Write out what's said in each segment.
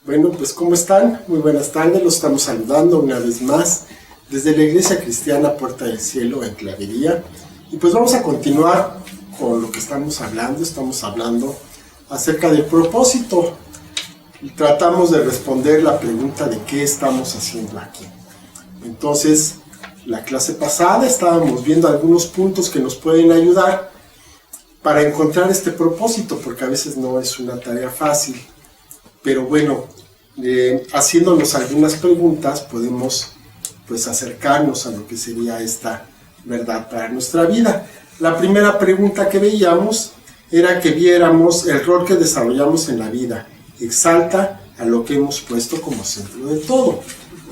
Bueno, pues ¿cómo están? Muy buenas tardes, los estamos saludando una vez más desde la Iglesia Cristiana Puerta del Cielo en Clavería. Y pues vamos a continuar con lo que estamos hablando acerca del propósito. Y tratamos de responder la pregunta de qué estamos haciendo aquí. Entonces, la clase pasada estábamos viendo algunos puntos que nos pueden ayudar para encontrar este propósito, porque a veces no es una tarea fácil. Pero bueno, haciéndonos algunas preguntas podemos pues acercarnos a lo que sería esta verdad para nuestra vida. La primera pregunta que veíamos era que viéramos el rol que desarrollamos en la vida. Exalta a lo que hemos puesto como centro de todo.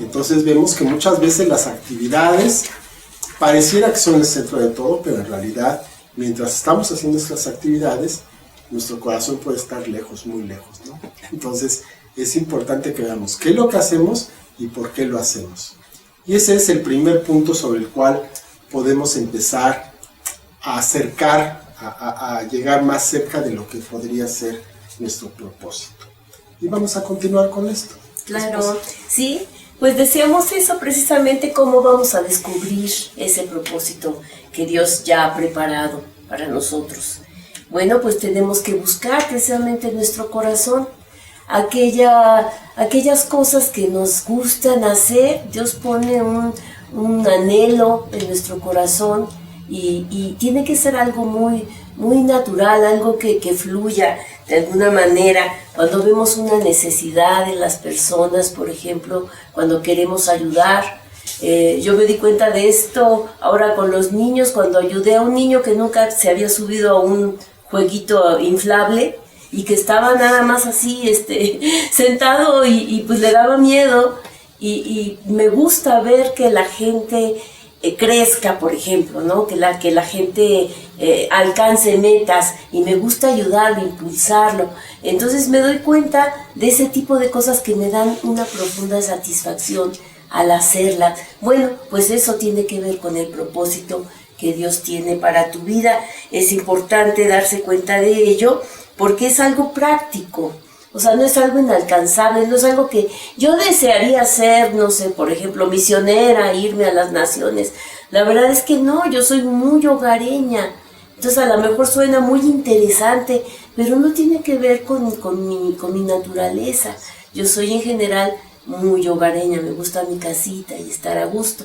Entonces vemos que muchas veces las actividades pareciera que son el centro de todo, pero en realidad mientras estamos haciendo estas actividades, nuestro corazón puede estar lejos, muy lejos, ¿no? Entonces es importante que veamos qué es lo que hacemos y por qué lo hacemos. Y ese es el primer punto sobre el cual podemos empezar a acercar, a llegar más cerca de lo que podría ser nuestro propósito. Y vamos a continuar con esto. Claro, sí, pues decíamos eso precisamente, cómo vamos a descubrir ese propósito que Dios ya ha preparado para nosotros. Bueno, pues tenemos que buscar precisamente en nuestro corazón aquellas cosas que nos gustan hacer. Dios pone un anhelo en nuestro corazón y tiene que ser algo muy, muy natural, algo que fluya de alguna manera. Cuando vemos una necesidad en las personas, por ejemplo, cuando queremos ayudar. Yo me di cuenta de esto ahora con los niños, cuando ayudé a un niño que nunca se había subido a un jueguito inflable y que estaba nada más así sentado y pues le daba miedo y me gusta ver que la gente crezca, por ejemplo, ¿no? que la gente alcance metas, y me gusta ayudarlo, impulsarlo. Entonces me doy cuenta de ese tipo de cosas que me dan una profunda satisfacción al hacerla. Bueno, pues eso tiene que ver con el propósito que Dios tiene para tu vida. Es importante darse cuenta de ello porque es algo práctico. O sea, no es algo inalcanzable, no es algo que yo desearía ser, no sé, por ejemplo, misionera, irme a las naciones. La verdad es que no, yo soy muy hogareña. Entonces a lo mejor suena muy interesante, pero no tiene que ver con mi naturaleza. Yo soy en general muy hogareña, me gusta mi casita y estar a gusto.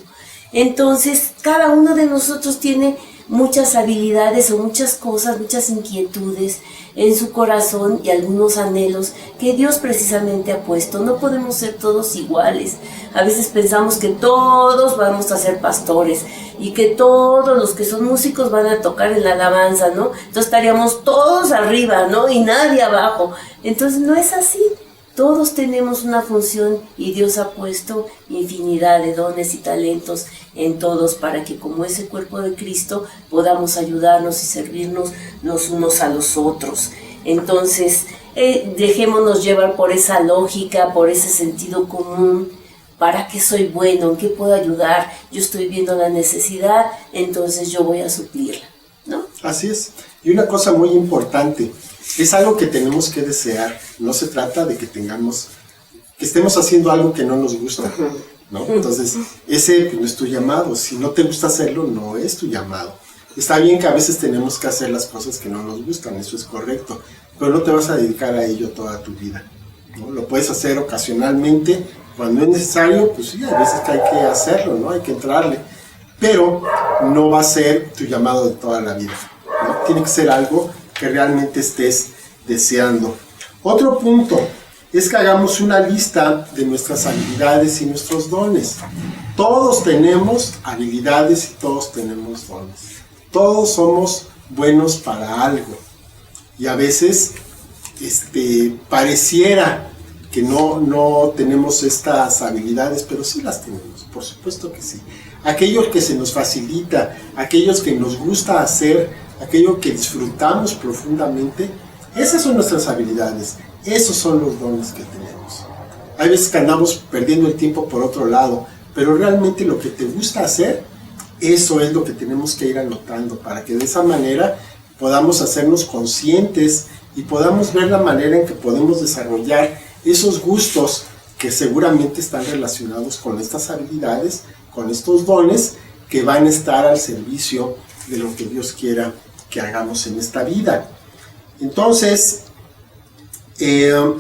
Entonces, cada uno de nosotros tiene muchas habilidades o muchas cosas, muchas inquietudes en su corazón y algunos anhelos que Dios precisamente ha puesto. No podemos ser todos iguales. A veces pensamos que todos vamos a ser pastores y que todos los que son músicos van a tocar en la alabanza, ¿no? Entonces estaríamos todos arriba, ¿no? Y nadie abajo. Entonces no es así. Todos tenemos una función y Dios ha puesto infinidad de dones y talentos en todos para que como ese cuerpo de Cristo podamos ayudarnos y servirnos los unos a los otros. Entonces, dejémonos llevar por esa lógica, por ese sentido común. ¿Para qué soy bueno? ¿En qué puedo ayudar? Yo estoy viendo la necesidad, entonces yo voy a suplirla, ¿no? Así es. Y una cosa muy importante, es algo que tenemos que desear. No se trata de que estemos haciendo algo que no nos gusta, ¿no? Entonces, ese no es tu llamado. Si no te gusta hacerlo, no es tu llamado. Está bien que a veces tenemos que hacer las cosas que no nos gustan, eso es correcto, pero no te vas a dedicar a ello toda tu vida, ¿no? Lo puedes hacer ocasionalmente, cuando es necesario, pues sí, hay veces que hay que hacerlo, ¿no? Hay que entrarle, pero no va a ser tu llamado de toda la vida, ¿no? Tiene que ser algo que realmente estés deseando. Otro punto es que hagamos una lista de nuestras habilidades y nuestros dones. Todos tenemos habilidades y todos tenemos dones. Todos somos buenos para algo. Y a veces pareciera que no tenemos estas habilidades, pero sí las tenemos, por supuesto que sí. Aquello que se nos facilita, aquellos que nos gusta hacer, aquello que disfrutamos profundamente, esas son nuestras habilidades, esos son los dones que tenemos. Hay veces que andamos perdiendo el tiempo por otro lado, pero realmente lo que te gusta hacer, eso es lo que tenemos que ir anotando, para que de esa manera podamos hacernos conscientes y podamos ver la manera en que podemos desarrollar esos gustos que seguramente están relacionados con estas habilidades, con estos dones que van a estar al servicio de lo que Dios quiera que hagamos en esta vida. Entonces,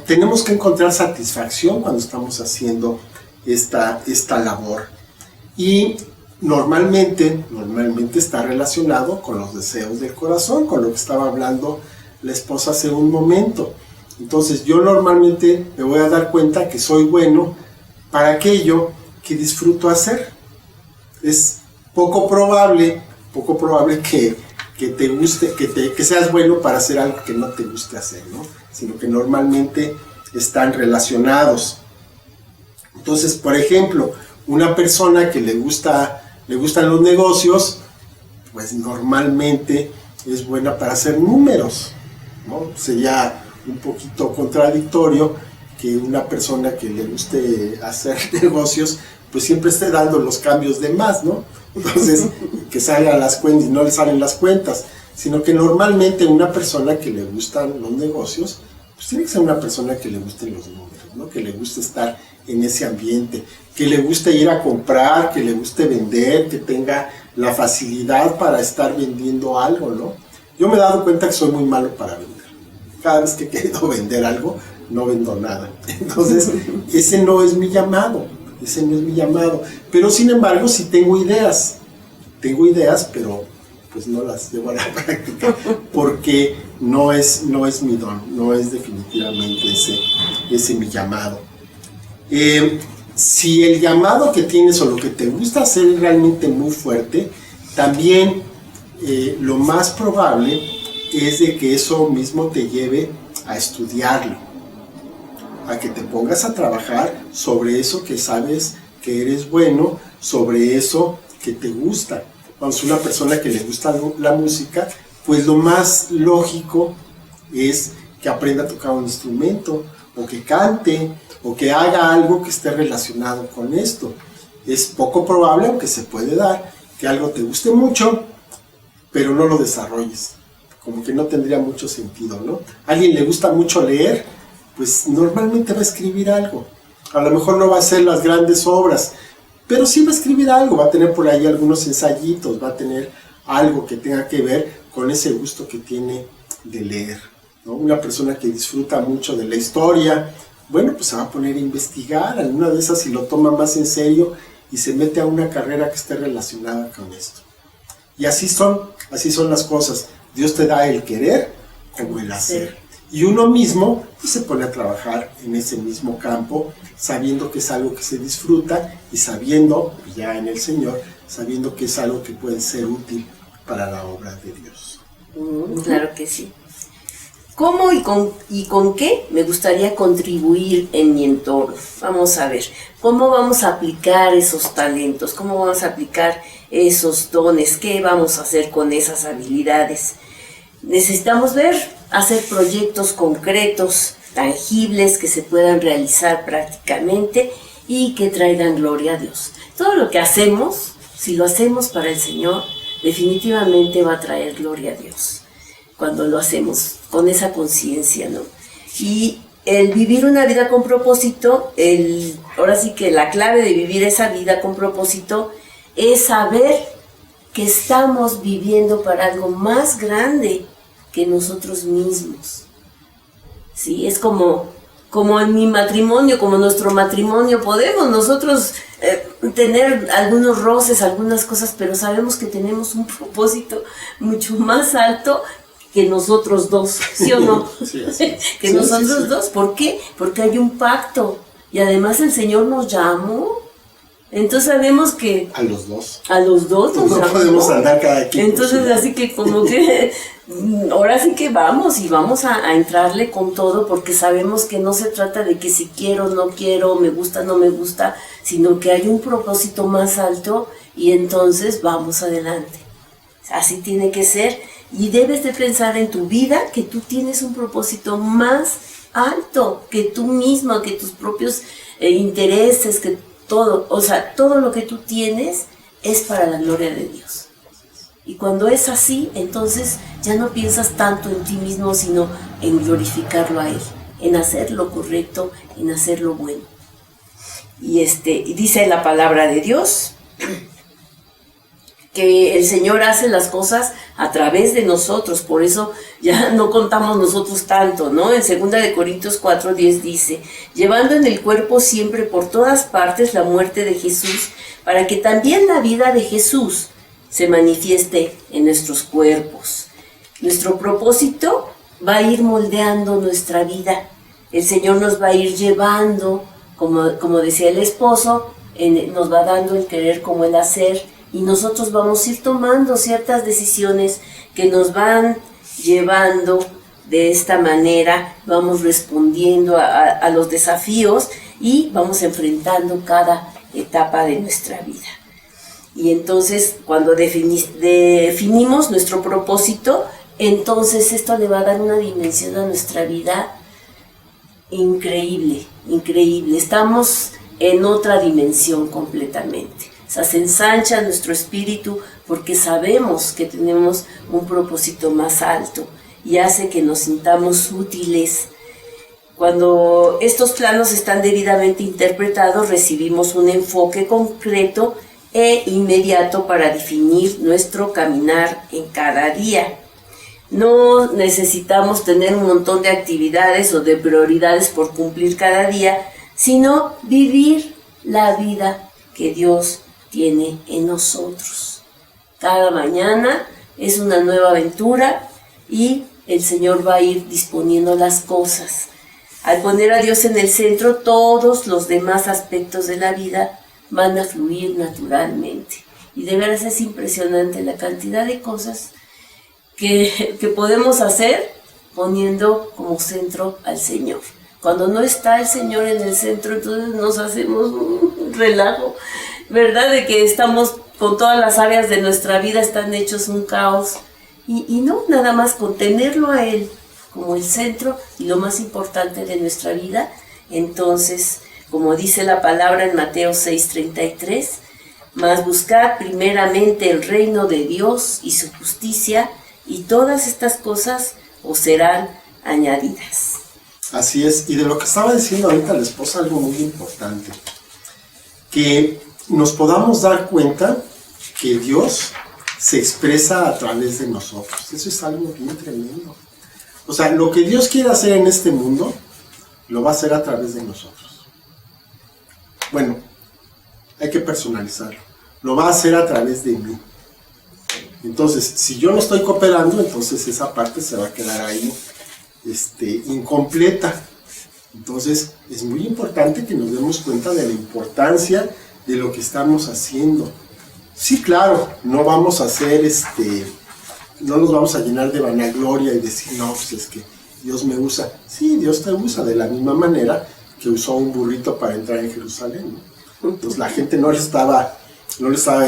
tenemos que encontrar satisfacción cuando estamos haciendo esta labor. Y normalmente está relacionado con los deseos del corazón, con lo que estaba hablando la esposa hace un momento. Entonces yo normalmente me voy a dar cuenta que soy bueno para aquello que disfruto hacer. Es poco probable que te guste, que seas bueno para hacer algo que no te guste hacer, ¿no? Sino que normalmente están relacionados. Entonces, por ejemplo, una persona que le gustan los negocios, pues normalmente es buena para hacer números, ¿no? Sería un poquito contradictorio que una persona que le guste hacer negocios, pues siempre esté dando los cambios de más, ¿no? Entonces, que salgan las cuentas y no le salen las cuentas, sino que normalmente una persona que le gustan los negocios, pues tiene que ser una persona que le gusten los números, ¿no? Que le guste estar en ese ambiente, que le guste ir a comprar, que le guste vender, que tenga la facilidad para estar vendiendo algo, ¿no? Yo me he dado cuenta que soy muy malo para vender. Cada vez que he querido vender algo, no vendo nada. Entonces, ese no es mi llamado. Pero sin embargo, sí tengo ideas, pero pues no las llevo a la práctica, porque no es mi don, no es definitivamente ese mi llamado. Si el llamado que tienes o lo que te gusta hacer es realmente muy fuerte, también lo más probable es de que eso mismo te lleve a estudiarlo, a que te pongas a trabajar sobre eso que sabes que eres bueno, sobre eso que te gusta. Cuando es una persona que le gusta la música, pues lo más lógico es que aprenda a tocar un instrumento, o que cante, o que haga algo que esté relacionado con esto. Es poco probable, aunque se puede dar, que algo te guste mucho, pero no lo desarrolles. Como que no tendría mucho sentido, ¿no? A alguien le gusta mucho leer, pues normalmente va a escribir algo. A lo mejor no va a hacer las grandes obras, pero sí va a escribir algo, va a tener por ahí algunos ensayitos, va a tener algo que tenga que ver con ese gusto que tiene de leer, ¿no? Una persona que disfruta mucho de la historia, bueno, pues se va a poner a investigar, alguna de esas si lo toma más en serio y se mete a una carrera que esté relacionada con esto. Y así son las cosas. Dios te da el querer como el hacer. Y uno mismo pues, se pone a trabajar en ese mismo campo, sabiendo que es algo que se disfruta y sabiendo, ya en el Señor, sabiendo que es algo que puede ser útil para la obra de Dios. Claro que sí. ¿Cómo y con qué me gustaría contribuir en mi entorno? Vamos a ver, ¿cómo vamos a aplicar esos talentos? ¿Cómo vamos a aplicar esos dones? ¿Qué vamos a hacer con esas habilidades? Necesitamos hacer proyectos concretos, tangibles, que se puedan realizar prácticamente y que traigan gloria a Dios. Todo lo que hacemos, si lo hacemos para el Señor, definitivamente va a traer gloria a Dios. Cuando lo hacemos con esa conciencia, ¿no? Y el vivir una vida con propósito, ahora sí que la clave de vivir esa vida con propósito es saber que estamos viviendo para algo más grande que nosotros mismos. Sí, es como en mi matrimonio, como nuestro matrimonio, podemos nosotros tener algunos roces, algunas cosas, pero sabemos que tenemos un propósito mucho más alto que nosotros dos, ¿sí o no? Sí, así. Que nosotros dos. ¿Por qué? Porque hay un pacto y además el Señor nos llamó. Entonces sabemos que... A los dos. A los dos nos llamó. No podemos andar cada quien. Entonces así que como que... Ahora sí que vamos a entrarle con todo, porque sabemos que no se trata de que si quiero, no quiero, me gusta, no me gusta, sino que hay un propósito más alto y entonces vamos adelante. Así tiene que ser. Y debes de pensar en tu vida que tú tienes un propósito más alto que tú mismo, que tus propios intereses, que todo, o sea, todo lo que tú tienes es para la gloria de Dios. Y cuando es así, entonces ya no piensas tanto en ti mismo, sino en glorificarlo a Él, en hacer lo correcto, en hacer lo bueno. Y dice la palabra de Dios que el Señor hace las cosas a través de nosotros, por eso ya no contamos nosotros tanto, ¿no? En 2 Corintios 4:10 dice, llevando en el cuerpo siempre por todas partes la muerte de Jesús, para que también la vida de Jesús se manifieste en nuestros cuerpos. Nuestro propósito va a ir moldeando nuestra vida. El Señor nos va a ir llevando, como decía el esposo, nos va dando el querer como el hacer, y nosotros vamos a ir tomando ciertas decisiones que nos van llevando de esta manera, vamos respondiendo a los desafíos y vamos enfrentando cada etapa de nuestra vida. Y entonces cuando definimos nuestro propósito, entonces esto le va a dar una dimensión a nuestra vida increíble, increíble. Estamos en otra dimensión completamente. O sea, se ensancha nuestro espíritu porque sabemos que tenemos un propósito más alto y hace que nos sintamos útiles. Cuando estos planos están debidamente interpretados, recibimos un enfoque concreto e inmediato para definir nuestro caminar en cada día. No necesitamos tener un montón de actividades o de prioridades por cumplir cada día, sino vivir la vida que Dios tiene en nosotros. Cada mañana es una nueva aventura y el Señor va a ir disponiendo las cosas. Al poner a Dios en el centro, todos los demás aspectos de la vida van a fluir naturalmente. Y de veras es impresionante la cantidad de cosas que podemos hacer poniendo como centro al Señor. Cuando no está el Señor en el centro, entonces nos hacemos un relajo, ¿verdad? De que estamos con todas las áreas de nuestra vida, están hechos un caos. Y no, nada más con tenerlo a Él como el centro y lo más importante de nuestra vida. Entonces, como dice la palabra en Mateo 6:33, mas buscad primeramente el reino de Dios y su justicia, y todas estas cosas os serán añadidas. Así es, y de lo que estaba diciendo ahorita la esposa, algo muy importante, que nos podamos dar cuenta que Dios se expresa a través de nosotros. Eso es algo bien tremendo. O sea, lo que Dios quiere hacer en este mundo, lo va a hacer a través de nosotros. Bueno, hay que personalizarlo. Lo va a hacer a través de mí. Entonces, si yo no estoy cooperando, entonces esa parte se va a quedar ahí incompleta. Entonces, es muy importante que nos demos cuenta de la importancia de lo que estamos haciendo. Sí, claro, no vamos a hacer no nos vamos a llenar de vanagloria y decir, no, pues es que Dios me usa. Sí, Dios te usa de la misma manera que usó un burrito para entrar en Jerusalén, ¿no? Entonces la gente no le estaba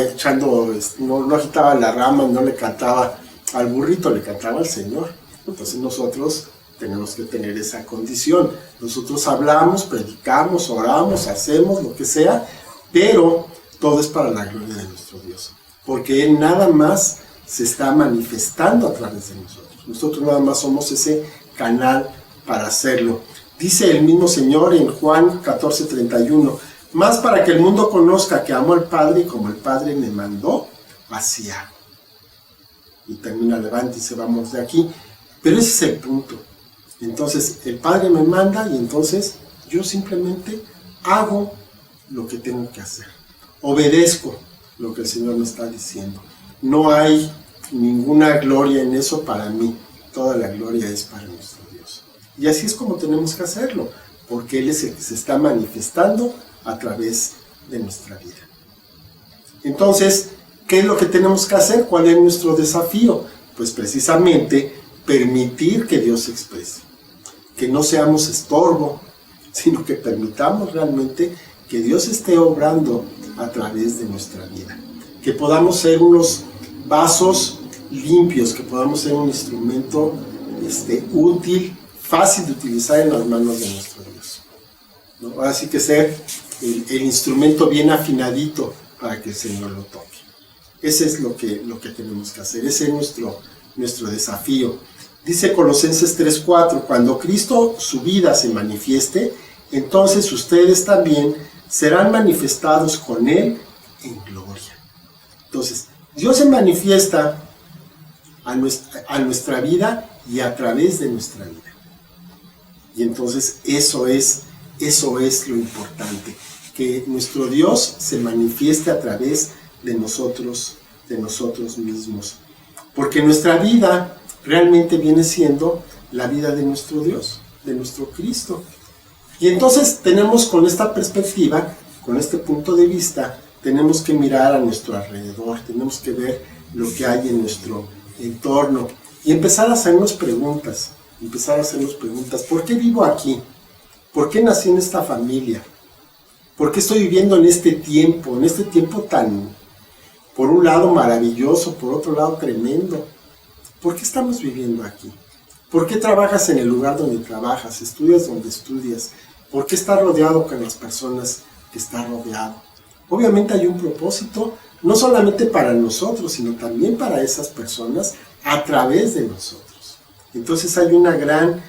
echando, no agitaba la rama, no le cantaba al burrito, le cantaba al Señor. Entonces nosotros tenemos que tener esa condición. Nosotros hablamos, predicamos, oramos, hacemos lo que sea, pero todo es para la gloria de nuestro Dios, porque Él nada más se está manifestando a través de nosotros. Nosotros nada más somos ese canal para hacerlo. Dice el mismo Señor en Juan 14:31, más para que el mundo conozca que amo al Padre y como el Padre me mandó, así hago. Y termina, levántense, vamos de aquí. Pero ese es el punto. Entonces, el Padre me manda y entonces yo simplemente hago lo que tengo que hacer. Obedezco lo que el Señor me está diciendo. No hay ninguna gloria en eso para mí. Toda la gloria es para nuestro Dios. Y así es como tenemos que hacerlo, porque Él es el que se está manifestando a través de nuestra vida. Entonces, ¿qué es lo que tenemos que hacer? ¿Cuál es nuestro desafío? Pues precisamente permitir que Dios se exprese. Que no seamos estorbo, sino que permitamos realmente que Dios esté obrando a través de nuestra vida. Que podamos ser unos vasos limpios, que podamos ser un instrumento útil, fácil de utilizar en las manos de nuestro Dios, ¿no? Ahora sí que ser el instrumento bien afinadito para que el Señor lo toque. Ese es lo que tenemos que hacer, ese es nuestro desafío. Dice Colosenses 3:4, cuando Cristo su vida se manifieste, entonces ustedes también serán manifestados con Él en gloria. Entonces, Dios se manifiesta a nuestra vida y a través de nuestra vida. Y entonces eso es lo importante, que nuestro Dios se manifieste a través de nosotros mismos. Porque nuestra vida realmente viene siendo la vida de nuestro Dios, de nuestro Cristo. Y entonces tenemos con esta perspectiva, con este punto de vista, tenemos que mirar a nuestro alrededor, tenemos que ver lo que hay en nuestro entorno y empezar a hacernos preguntas. ¿Por qué vivo aquí? ¿Por qué nací en esta familia? ¿Por qué estoy viviendo en este tiempo tan, por un lado maravilloso, por otro lado tremendo? ¿Por qué estamos viviendo aquí? ¿Por qué trabajas en el lugar donde trabajas? ¿Estudias donde estudias? ¿Por qué estás rodeado con las personas que estás rodeado? Obviamente hay un propósito, no solamente para nosotros, sino también para esas personas a través de nosotros. Entonces hay una gran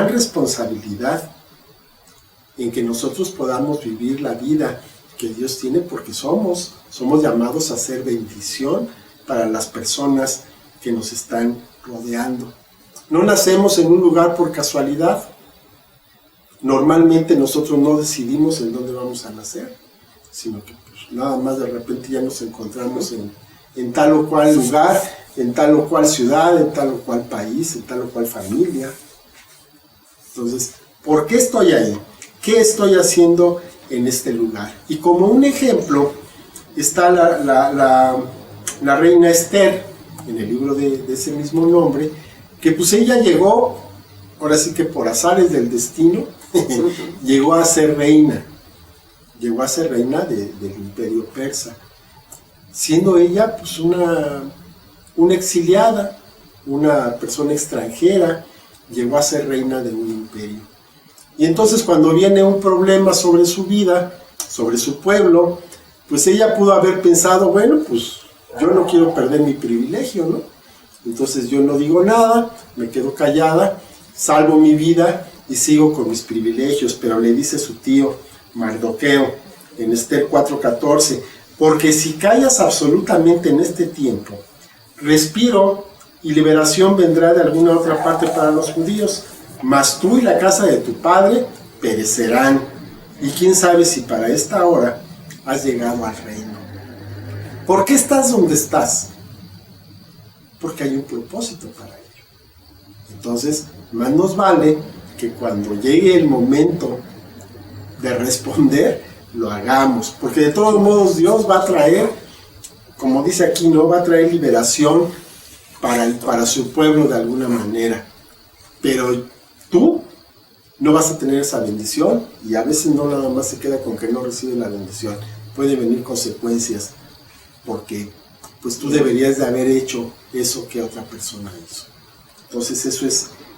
responsabilidad en que nosotros podamos vivir la vida que Dios tiene, porque somos llamados a ser bendición para las personas que nos están rodeando. No nacemos en un lugar por casualidad. Normalmente nosotros no decidimos en dónde vamos a nacer, sino que pues, nada más de repente ya nos encontramos en tal o cual lugar, en tal o cual ciudad, en tal o cual país, en tal o cual familia. Entonces, ¿por qué estoy ahí? ¿Qué estoy haciendo en este lugar? Y como un ejemplo está la reina Esther, en el libro de ese mismo nombre, que pues ella llegó, ahora sí que por azares del destino, llegó a ser reina del imperio persa, siendo ella pues una exiliada, una persona extranjera, llegó a ser reina de un imperio. Y entonces cuando viene un problema sobre su vida, sobre su pueblo, pues ella pudo haber pensado, bueno, pues yo no quiero perder mi privilegio, ¿no? Entonces yo no digo nada, me quedo callada, salvo mi vida y sigo con mis privilegios. Pero le dice su tío Mardoqueo en Esther 4:14, porque si callas absolutamente en este tiempo, respiro y liberación vendrá de alguna otra parte para los judíos, mas tú y la casa de tu padre perecerán, y quién sabe si para esta hora has llegado al reino. ¿Por qué estás donde estás? Porque hay un propósito para ello. Entonces, más nos vale que cuando llegue el momento de responder, lo hagamos, porque de todos modos Dios va a traer, como dice aquí, ¿no? Va a traer liberación para su pueblo de alguna manera, pero tú no vas a tener esa bendición, y a veces no nada más se queda con que no recibe la bendición, puede venir consecuencias, porque pues tú deberías de haber hecho eso que otra persona hizo. Entonces eso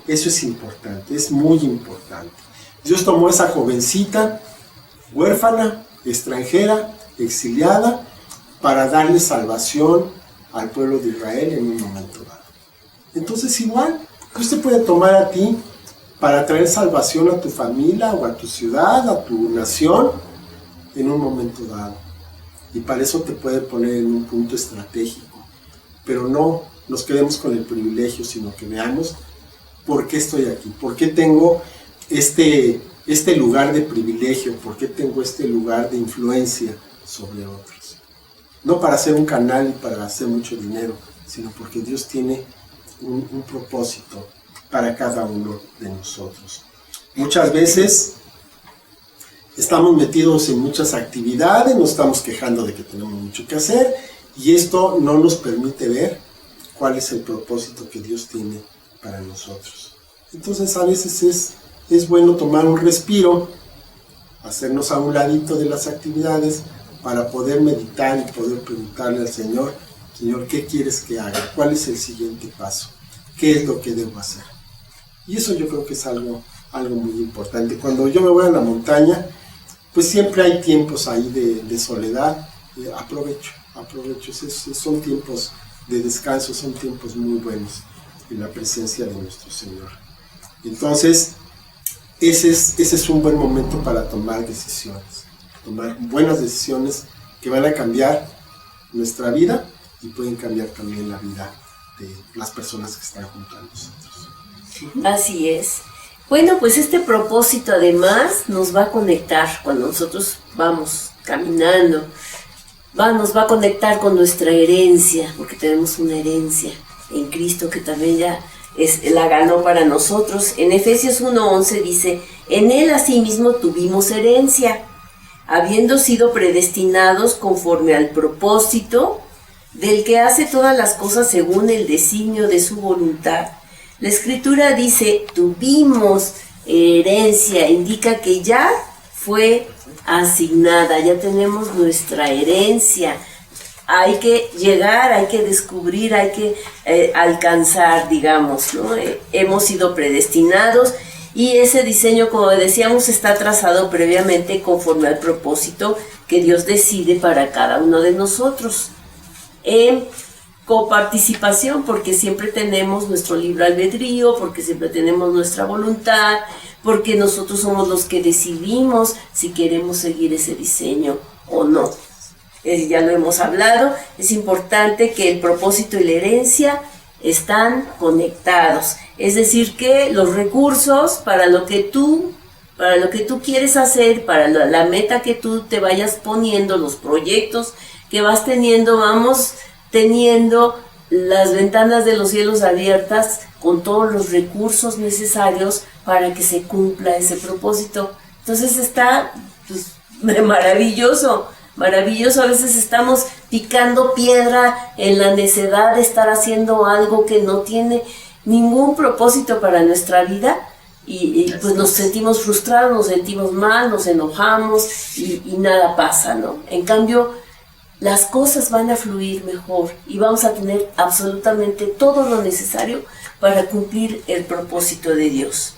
es importante, es muy importante. Dios tomó a esa jovencita, huérfana, extranjera, exiliada, para darle salvación al pueblo de Israel en un momento dado. Entonces igual, Dios te puede tomar a ti para traer salvación a tu familia o a tu ciudad, a tu nación, en un momento dado. Y para eso te puede poner en un punto estratégico. Pero no nos quedemos con el privilegio, sino que veamos por qué estoy aquí, por qué tengo este lugar de privilegio, por qué tengo este lugar de influencia sobre otros. No para hacer un canal y para hacer mucho dinero, sino porque Dios tiene un propósito para cada uno de nosotros. Muchas veces estamos metidos en muchas actividades, nos estamos quejando de que tenemos mucho que hacer, y esto no nos permite ver cuál es el propósito que Dios tiene para nosotros. Entonces a veces es bueno tomar un respiro, hacernos a un ladito de las actividades para poder meditar y poder preguntarle al Señor, Señor, ¿qué quieres que haga? ¿Cuál es el siguiente paso? ¿Qué es lo que debo hacer? Y eso yo creo que es algo muy importante. Cuando yo me voy a la montaña, pues siempre hay tiempos ahí de soledad. Aprovecho. Son tiempos de descanso, son tiempos muy buenos. en la presencia de nuestro Señor. Entonces, ese es un buen momento para tomar decisiones, tomar buenas decisiones que van a cambiar nuestra vida y pueden cambiar también la vida de las personas que están junto a nosotros. Así es. Bueno, pues este propósito además nos va a conectar cuando nosotros vamos caminando, nos va a conectar con nuestra herencia, porque tenemos una herencia en Cristo que también ya la ganó para nosotros. En Efesios 1:11 dice: en Él asimismo tuvimos herencia, habiendo sido predestinados conforme al propósito del que hace todas las cosas según el designio de su voluntad. La Escritura dice tuvimos herencia, indica que ya fue asignada, ya tenemos nuestra herencia. Hay que llegar, hay que descubrir, hay que alcanzar, digamos, ¿no? Hemos sido predestinados y ese diseño, como decíamos, está trazado previamente conforme al propósito que Dios decide para cada uno de nosotros. En coparticipación, porque siempre tenemos nuestro libre albedrío, porque siempre tenemos nuestra voluntad, porque nosotros somos los que decidimos si queremos seguir ese diseño o no. Ya lo hemos hablado, es importante que el propósito y la herencia están conectados, es decir, que los recursos para lo que tú quieres hacer, para la meta que tú te vayas poniendo, los proyectos que vas teniendo, vamos teniendo las ventanas de los cielos abiertas con todos los recursos necesarios para que se cumpla ese propósito. Entonces está maravilloso. A veces estamos picando piedra en la necedad de estar haciendo algo que no tiene ningún propósito para nuestra vida y pues nos sentimos frustrados, nos sentimos mal, nos enojamos y nada pasa, ¿no? En cambio, las cosas van a fluir mejor y vamos a tener absolutamente todo lo necesario para cumplir el propósito de Dios.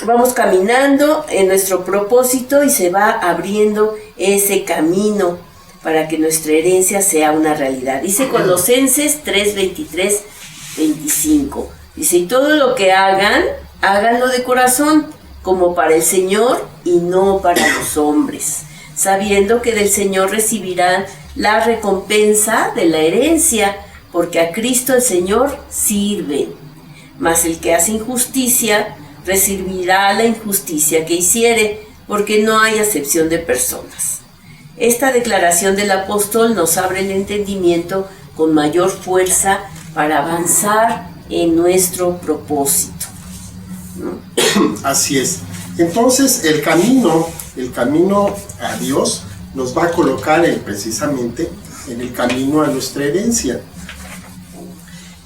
Vamos caminando en nuestro propósito y se va abriendo ese camino para que nuestra herencia sea una realidad. Dice Colosenses 3:23-25. Dice: y todo lo que hagan, háganlo de corazón, como para el Señor y no para los hombres, sabiendo que del Señor recibirán la recompensa de la herencia, porque a Cristo el Señor sirven. Mas el que hace injusticia recibirá la injusticia que hiciere, porque no hay acepción de personas. Esta declaración del apóstol nos abre el entendimiento con mayor fuerza para avanzar en nuestro propósito, ¿no? Así es. Entonces el camino a Dios nos va a colocar precisamente en el camino a nuestra herencia.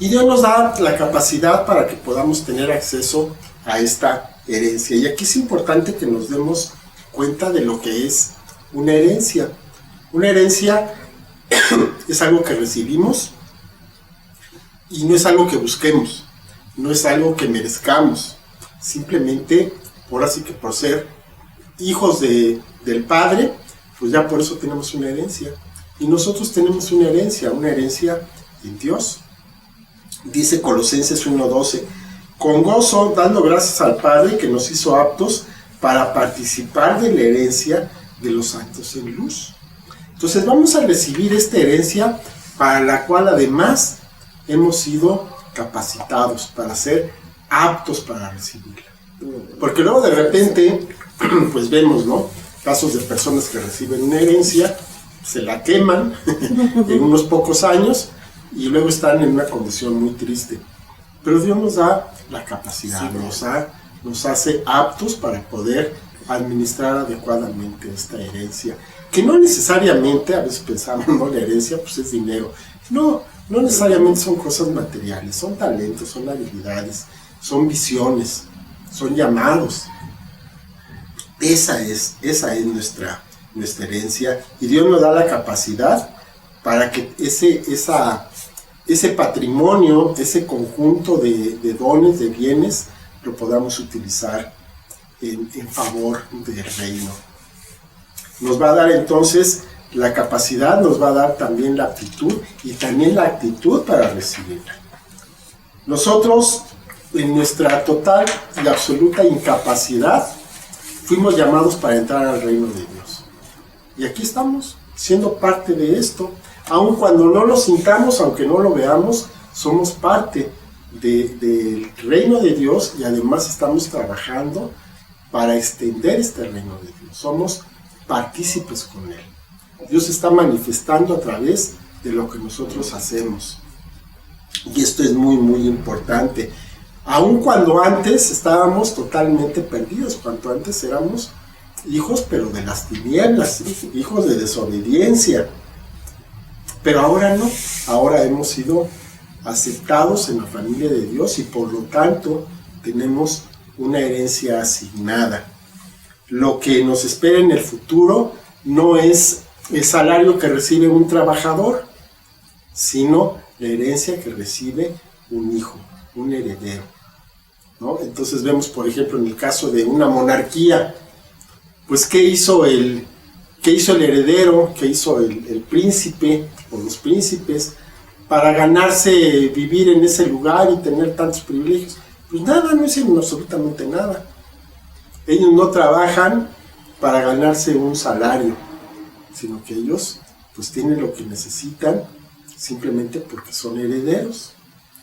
Y Dios nos da la capacidad para que podamos tener acceso a esta herencia. Y aquí es importante que nos demos cuenta de lo que es una herencia. Una herencia es algo que recibimos y no es algo que busquemos, no es algo que merezcamos. Simplemente, ahora sí que por ser hijos del Padre, pues ya por eso tenemos una herencia. Y nosotros tenemos una herencia en Dios. Dice Colosenses 1:12: con gozo, dando gracias al Padre que nos hizo aptos para participar de la herencia de los santos en luz. Entonces vamos a recibir esta herencia para la cual además hemos sido capacitados para ser aptos para recibirla. Porque luego de repente, pues vemos, ¿no?, casos de personas que reciben una herencia, se la queman en unos pocos años y luego están en una condición muy triste. Pero Dios nos da la capacidad, nos hace aptos para poder administrar adecuadamente esta herencia. Que no necesariamente, a veces pensamos, no, la herencia pues es dinero. No necesariamente son cosas materiales, son talentos, son habilidades, son visiones, son llamados. Esa es nuestra herencia, y Dios nos da la capacidad para que ese patrimonio, ese conjunto de dones, de bienes, lo podamos utilizar en favor del reino. Nos va a dar entonces la capacidad, nos va a dar también la aptitud y también la actitud para recibirla. Nosotros, en nuestra total y absoluta incapacidad, fuimos llamados para entrar al reino de Dios. Y aquí estamos, siendo parte de esto. Aun cuando no lo sintamos, aunque no lo veamos, somos parte del reino de Dios y además estamos trabajando para extender este reino de Dios. Somos partícipes con Él. Dios se está manifestando a través de lo que nosotros hacemos. Y esto es muy, muy importante. Aun cuando antes estábamos totalmente perdidos, cuando antes éramos hijos, pero de las tinieblas, hijos de desobediencia. Pero ahora no, ahora hemos sido aceptados en la familia de Dios y por lo tanto tenemos una herencia asignada. Lo que nos espera en el futuro no es el salario que recibe un trabajador, sino la herencia que recibe un hijo, un heredero, ¿no? Entonces vemos, por ejemplo, en el caso de una monarquía, pues ¿qué hizo el heredero? ¿Qué hizo el príncipe o los príncipes para ganarse vivir en ese lugar y tener tantos privilegios? Pues nada, no hicieron absolutamente nada. Ellos no trabajan para ganarse un salario, sino que ellos pues tienen lo que necesitan simplemente porque son herederos.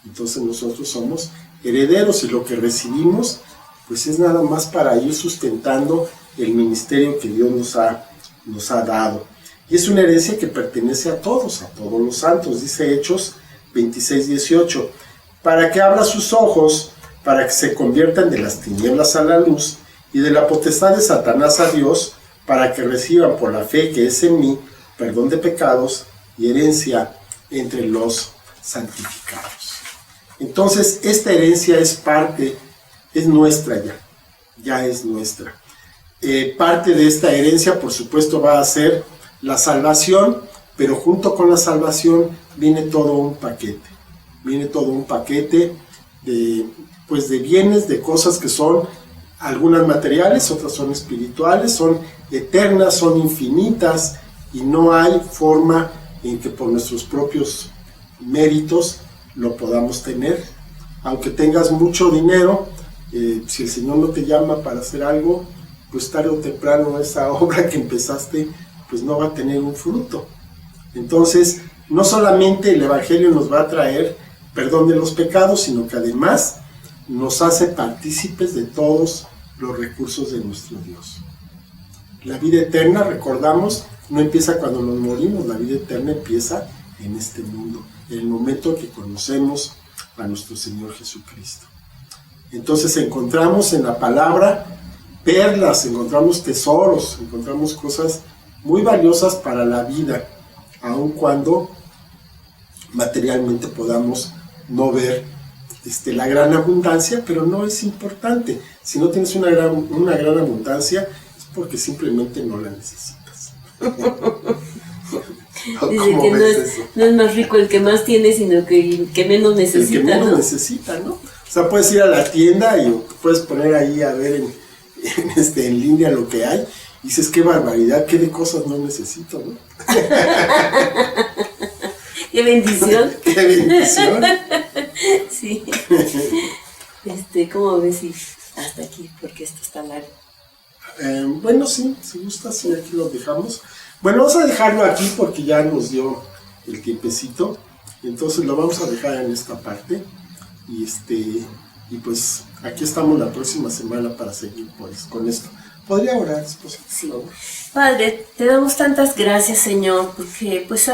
Entonces nosotros somos herederos y lo que recibimos pues es nada más para ir sustentando el ministerio que Dios nos ha dado. Y es una herencia que pertenece a todos los santos, dice Hechos 26:18, para que abra sus ojos, para que se conviertan de las tinieblas a la luz y de la potestad de Satanás a Dios, para que reciban por la fe que es en mí perdón de pecados y herencia entre los santificados. Entonces esta herencia es nuestra ya es nuestra. Parte de esta herencia, por supuesto, va a ser la salvación, pero junto con la salvación viene todo un paquete. Viene todo un paquete de bienes, de cosas que son algunas materiales, otras son espirituales, son eternas, son infinitas, y no hay forma en que por nuestros propios méritos lo podamos tener. Aunque tengas mucho dinero, si el Señor no te llama para hacer algo, pues tarde o temprano esa obra que empezaste pues no va a tener un fruto. Entonces, no solamente el Evangelio nos va a traer perdón de los pecados, sino que además nos hace partícipes de todos los recursos de nuestro Dios. La vida eterna, recordamos, no empieza cuando nos morimos, la vida eterna empieza en este mundo, en el momento que conocemos a nuestro Señor Jesucristo. Entonces encontramos en la palabra perlas, encontramos tesoros, encontramos cosas muy valiosas para la vida, aun cuando materialmente podamos no ver la gran abundancia, pero no es importante. Si no tienes una gran abundancia, es porque simplemente no la necesitas. Dice que no es más rico el que más tiene, sino que el que menos necesita. El que menos necesita, ¿no? O sea, puedes ir a la tienda y puedes poner ahí a ver en línea lo que hay, y dices, qué barbaridad, qué de cosas no necesito, ¿no? ¡Qué bendición! ¡Qué bendición! Sí. ¿Cómo ves? Sí, hasta aquí, porque esto está largo. Bueno, sí, si gusta, sí, aquí lo dejamos. Bueno, vamos a dejarlo aquí porque ya nos dio el tiempecito. Entonces lo vamos a dejar en esta parte. Y pues aquí estamos la próxima semana para seguir con esto. ¿Podría orar, esposa? Sí. Padre, te damos tantas gracias, Señor, porque pues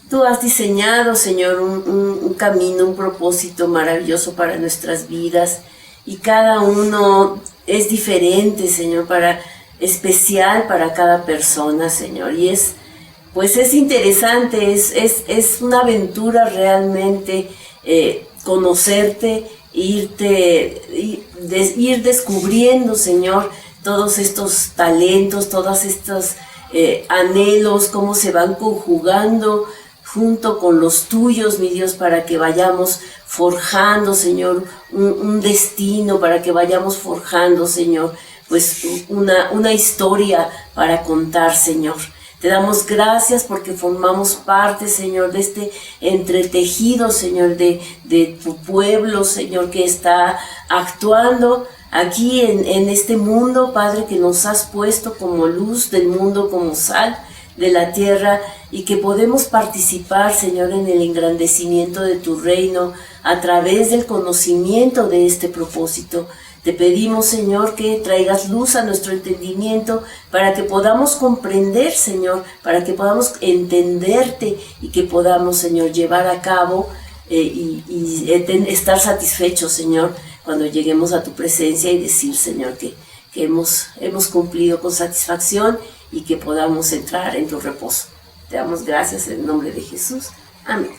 tú has diseñado, Señor, un camino, un propósito maravilloso para nuestras vidas, y cada uno es diferente, Señor, especial para cada persona, Señor, y es interesante, es una aventura realmente conocerte, ir descubriendo, Señor, todos estos talentos, todos estos anhelos, cómo se van conjugando junto con los tuyos, mi Dios, para que vayamos forjando, Señor, un destino, para que vayamos forjando, Señor, pues una historia para contar, Señor. Te damos gracias porque formamos parte, Señor, de este entretejido, Señor, de tu pueblo, Señor, que está actuando aquí en este mundo, Padre, que nos has puesto como luz del mundo, como sal de la tierra, y que podemos participar, Señor, en el engrandecimiento de tu reino a través del conocimiento de este propósito. Te pedimos, Señor, que traigas luz a nuestro entendimiento para que podamos comprender, Señor, para que podamos entenderte y que podamos, Señor, llevar a cabo estar satisfechos, Señor, cuando lleguemos a tu presencia y decir, Señor, que hemos cumplido con satisfacción y que podamos entrar en tu reposo. Te damos gracias en el nombre de Jesús. Amén.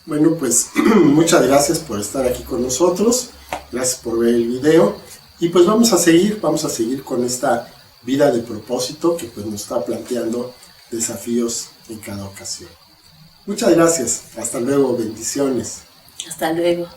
Bueno, pues muchas gracias por estar aquí con nosotros. Gracias por ver el video. Y pues vamos a seguir con esta vida de propósito que pues nos está planteando desafíos en cada ocasión. Muchas gracias. Hasta luego. Bendiciones. Hasta luego.